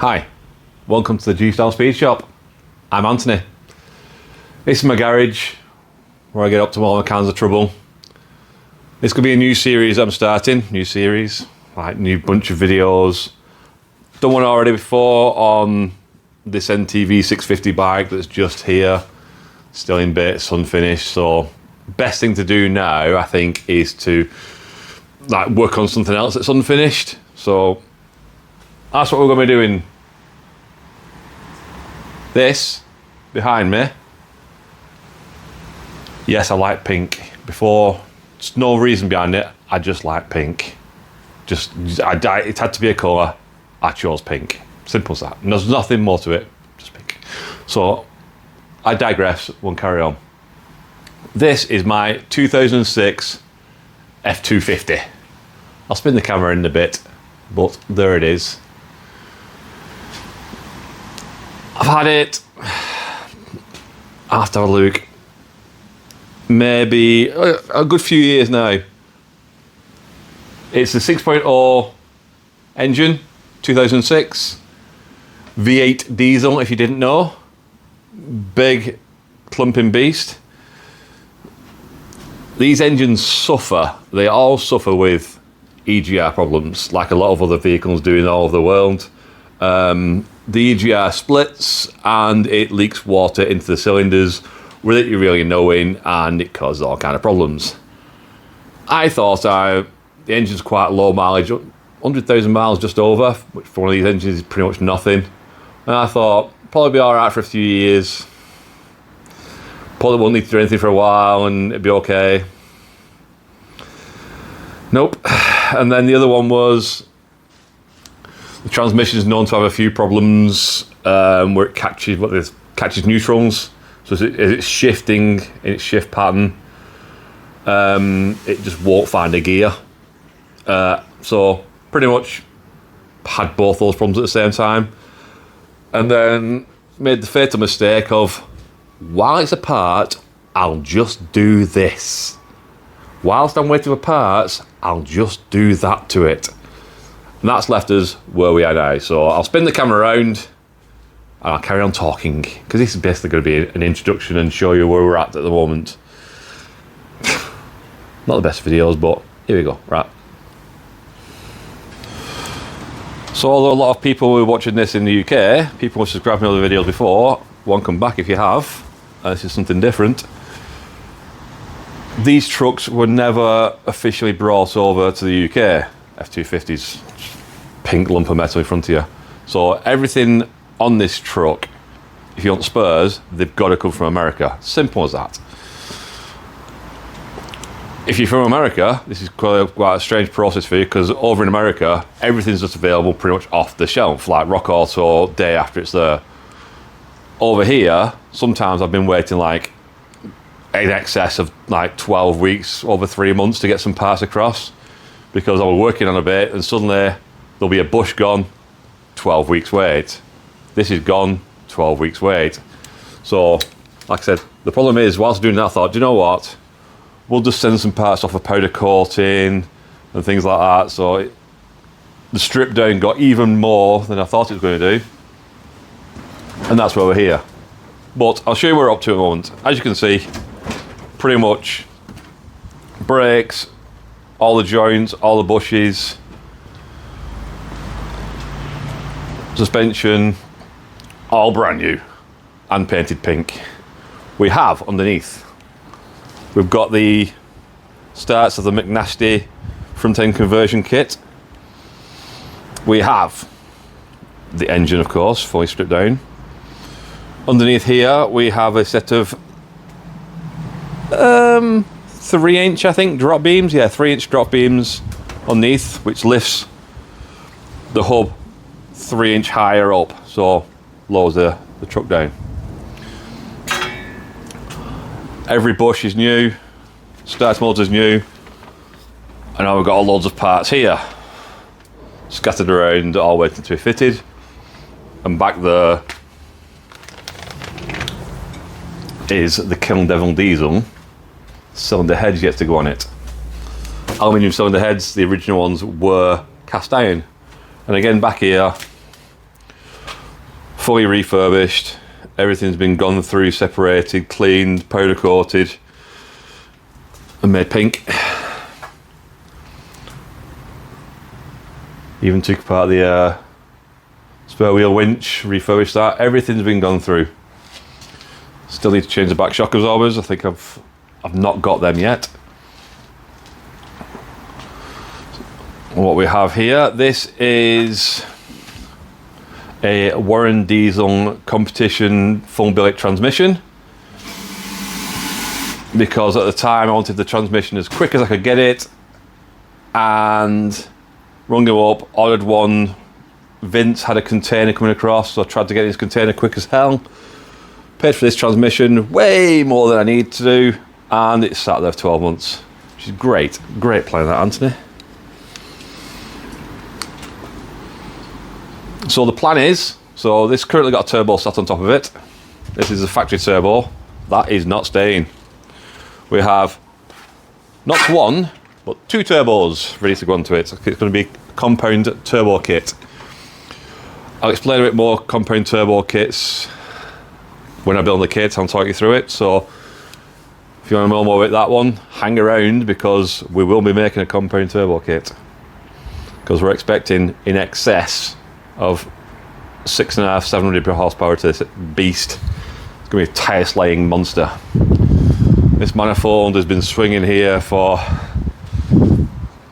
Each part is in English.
Hi, welcome to the G-Style Speed Shop. I'm Anthony. This is my garage where I get up to all kinds of trouble. This could be a new series I'm starting, like new bunch of videos. Done one already before on this NTV 650 bike that's just here, still in bits, unfinished. So best thing to do now, I think, is to like work on something else that's unfinished. So that's what we're going to be doing. This behind me, yes, I like pink. Before, there's no reason behind it, I just like pink. It had to be a colour, I chose pink. Simple as that. And there's nothing more to it, just pink. So I digress, we'll carry on. This is my 2006 F250. I'll spin the camera in a bit, but there it is. I've had it, I have to have a look, maybe a good few years now. It's the 6.0 engine, 2006, V8 diesel if you didn't know, big clumping beast. These engines suffer, they all suffer with EGR problems, like a lot of other vehicles do in all over the world. The EGR splits and it leaks water into the cylinders without you really knowing, and it causes all kind of problems. I thought the engine's quite low mileage, 100,000 miles just over, which for one of these engines is pretty much nothing. And I thought, probably be alright for a few years. Probably won't need to do anything for a while and it'd be okay. Nope. And then the other one was, the transmission is known to have a few problems where it catches neutrals. So as it's shifting in its shift pattern, it just won't find a gear. So pretty much had both those problems at the same time. And then made the fatal mistake of, while it's apart, I'll just do this. Whilst I'm waiting for parts, I'll just do that to it. And that's left us where we are now. So I'll spin the camera around and I'll carry on talking, because this is basically going to be an introduction and show you where we're at the moment. Not the best videos, but here we go. Right. So although a lot of people who are watching this in the UK, people who subscribed to other videos before, welcome back if you have. This is something different. These trucks were never officially brought over to the UK. F250's pink lump of metal in front of you. So everything on this truck, if you want spurs, they've got to come from America. Simple as that. If you're from America, this is quite a strange process for you, because over in America, everything's just available pretty much off the shelf, like Rock Auto, day after it's there. Over here, sometimes I've been waiting like in excess of like 12 weeks, over 3 months to get some parts across, because I was working on a bit and suddenly there'll be a bush gone, 12 weeks wait. This is gone, 12 weeks wait. So, like I said, the problem is, whilst doing that, I thought, do you know what? We'll just send some parts off a powder coating and things like that. So the strip down got even more than I thought it was going to do. And that's why we're here. But I'll show you where we're up to at the moment. As you can see, pretty much brakes, all the joints, all the bushes, suspension, all brand new and painted pink. We have underneath, we've got the starts of the McNasty front end conversion kit. We have the engine, of course, fully stripped down. Underneath here we have a set of 3-inch, I think, drop beams. Yeah, 3-inch drop beams underneath, which lifts the hub 3-inch higher up, so lowers the truck down. Every bush is new, start motor's new, and now we've got loads of parts here scattered around, all waiting to be fitted. And back there is the Kiln Devil diesel. Cylinder heads yet to go on it. Aluminium cylinder heads, the original ones were cast iron. And again, back here, fully refurbished. Everything's been gone through, separated, cleaned, powder coated, and made pink. Even took apart the spare wheel winch, refurbished that. Everything's been gone through. Still need to change the back shock absorbers. I think I've not got them yet. What we have here, this is a Warren Diesel competition full billet transmission, because at the time I wanted the transmission as quick as I could get it, and rung him up, ordered one. Vince had a container coming across, so I tried to get his container quick as hell. Paid for this transmission way more than I need to do, and it's sat there for 12 months, which is great. Great playing that, Anthony. So the plan is, so this currently got a turbo sat on top of it. This is a factory turbo. That is not staying. We have not one, but 2 turbos ready to go onto it. It's going to be a compound turbo kit. I'll explain a bit more compound turbo kits when I build the kit. I'll talk you through it. So if you want to know more about that one, hang around, because we will be making a compound turbo kit, because we're expecting in excess of 6.5, 700 horsepower to this beast. It's going to be a tyre slaying monster. This manifold has been swinging here for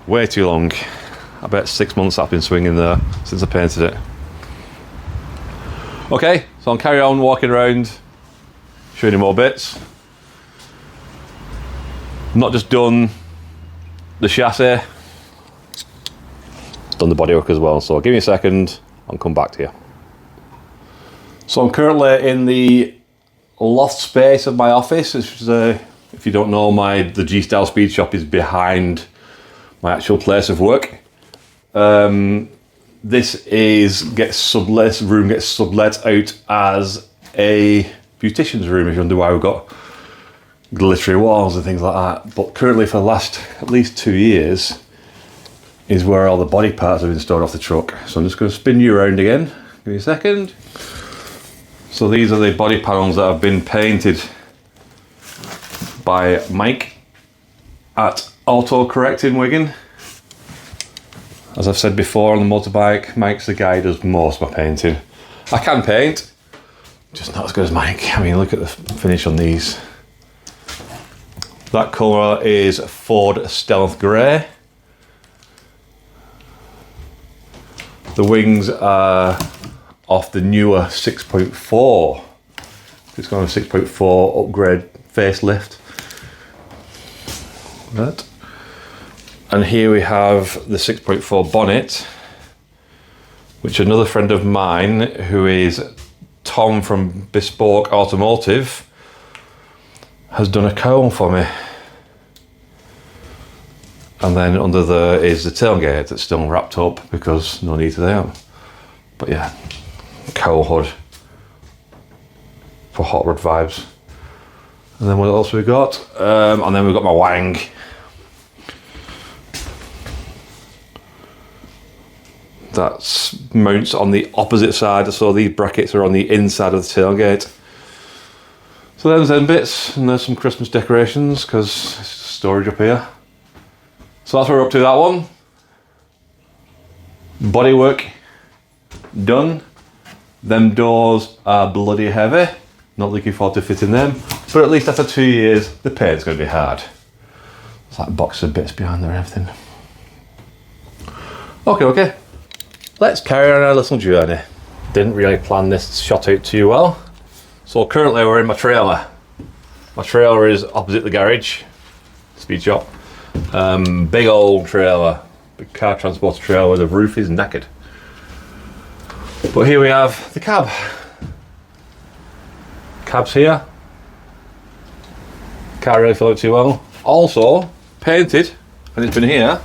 way too long. I bet 6 months I've been swinging there since I painted it. Okay, so I'll carry on walking around, showing you more bits. Not just done the chassis, done the bodywork as well. So give me a second, I'll come back to you. So I'm currently in the loft space of my office. Which is if you don't know, the G-Style Speed Shop is behind my actual place of work. This gets sublet out as a beautician's room, if you wonder why we've got glittery walls and things like that. But currently, for the last at least 2 years, is where all the body parts have been stored off the truck. So I'm just going to spin you around again. Give me a second. So these are the body panels that have been painted by Mike at Auto Correct in Wigan. As I've said before, on the motorbike, Mike's the guy who does most of my painting. I can paint, just not as good as Mike. I mean, look at the finish on these. That colour is Ford Stealth Grey. The wings are off the newer 6.4. It's got a 6.4 upgrade facelift. Right. And here we have the 6.4 bonnet, which another friend of mine, who is Tom from Bespoke Automotive, has done a cone for me. And then under there is the tailgate that's still wrapped up because no need to that. But yeah, cowl hood for hot rod vibes. And then what else we got? And then we've got my wang. That mounts on the opposite side, so these brackets are on the inside of the tailgate. So there's them bits, and there's some Christmas decorations because it's storage up here. So that's where we're up to that one. Bodywork done. Them doors are bloody heavy. Not looking forward to fitting them, but at least after 2 years, the paint's going to be hard. There's like box of bits behind there and everything. Okay. Let's carry on our little journey. Didn't really plan this shot out too well. So currently we're in my trailer. My trailer is opposite the garage, speed shop. Big old trailer, big car transporter trailer where the roof is knackered. But here we have the cab. Cab's here. Can't really fill it too well. Also painted, and it's been here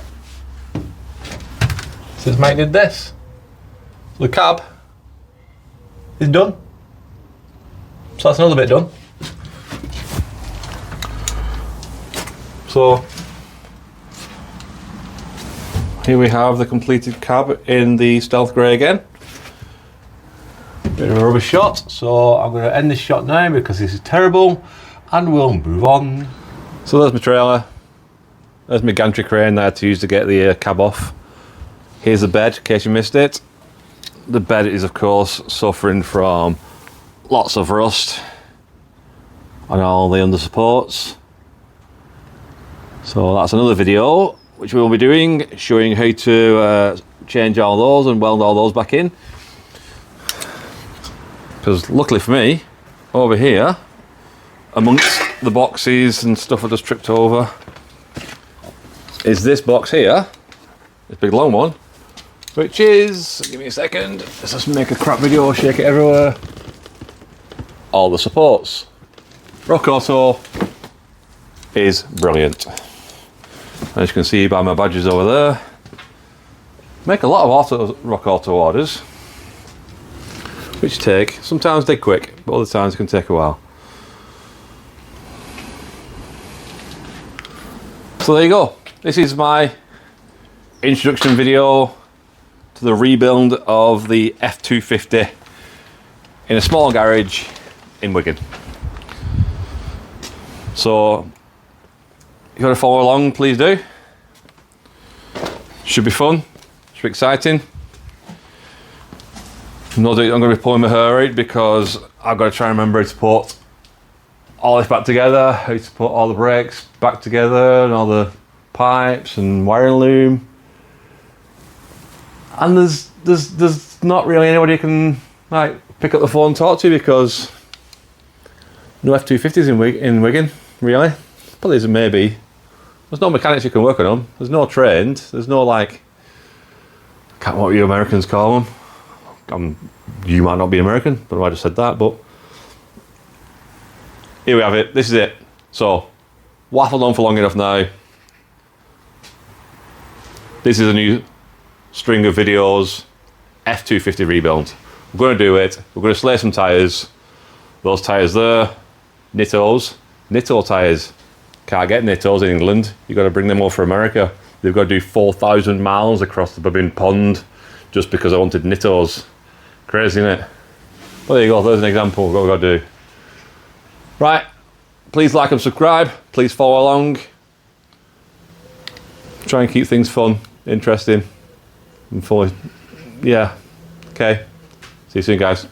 since Mike did this. The cab is done. So that's another bit done. So here we have the completed cab in the Stealth Grey again. Bit of a rubbish shot, so I'm going to end this shot now because this is terrible, and we'll move on. So there's my trailer. There's my gantry crane that I had to use to get the cab off. Here's the bed, in case you missed it. The bed is, of course, suffering from lots of rust on all the under supports. So that's another video which we will be doing, showing how to change all those and weld all those back in. Because luckily for me, over here, amongst the boxes and stuff I just tripped over, is this box here, this big long one, which is, give me a second, let's just make a crap video, shake it everywhere. All the supports. Rock Auto is brilliant. As you can see by my badges over there, make a lot of Rock Auto orders, which sometimes they're quick, but other times it can take a while. So there you go. This is my introduction video to the rebuild of the F250 in a small garage in Wigan. So if you want to follow along, please do. Should be fun, should be exciting. No doubt I'm going to be pulling my hair out because I've got to try and remember how to put all this back together, how to put all the brakes back together and all the pipes and wiring loom. And there's not really anybody who can like pick up the phone and talk to because no F250s in Wigan, really. Probably isn't, maybe. There's no mechanics who can work on them. There's no trained. There's no like, I can't what you Americans call them. You might not be American, but I just said that, but here we have it. This is it. So, waffled on for long enough now. This is a new string of videos, F250 rebuild. We're going to do it. We're going to slay some tyres. Those tyres there, Nittos, Nitto tyres. Can't get Nittos in England. You've got to bring them over for America. They've got to do 4,000 miles across the Babbin Pond just because I wanted Nittos. Crazy, isn't it? Well, there you go. There's an example of what we've got to do. Right. Please like and subscribe. Please follow along. Try and keep things fun, interesting, and fully. Yeah. Okay. See you soon, guys.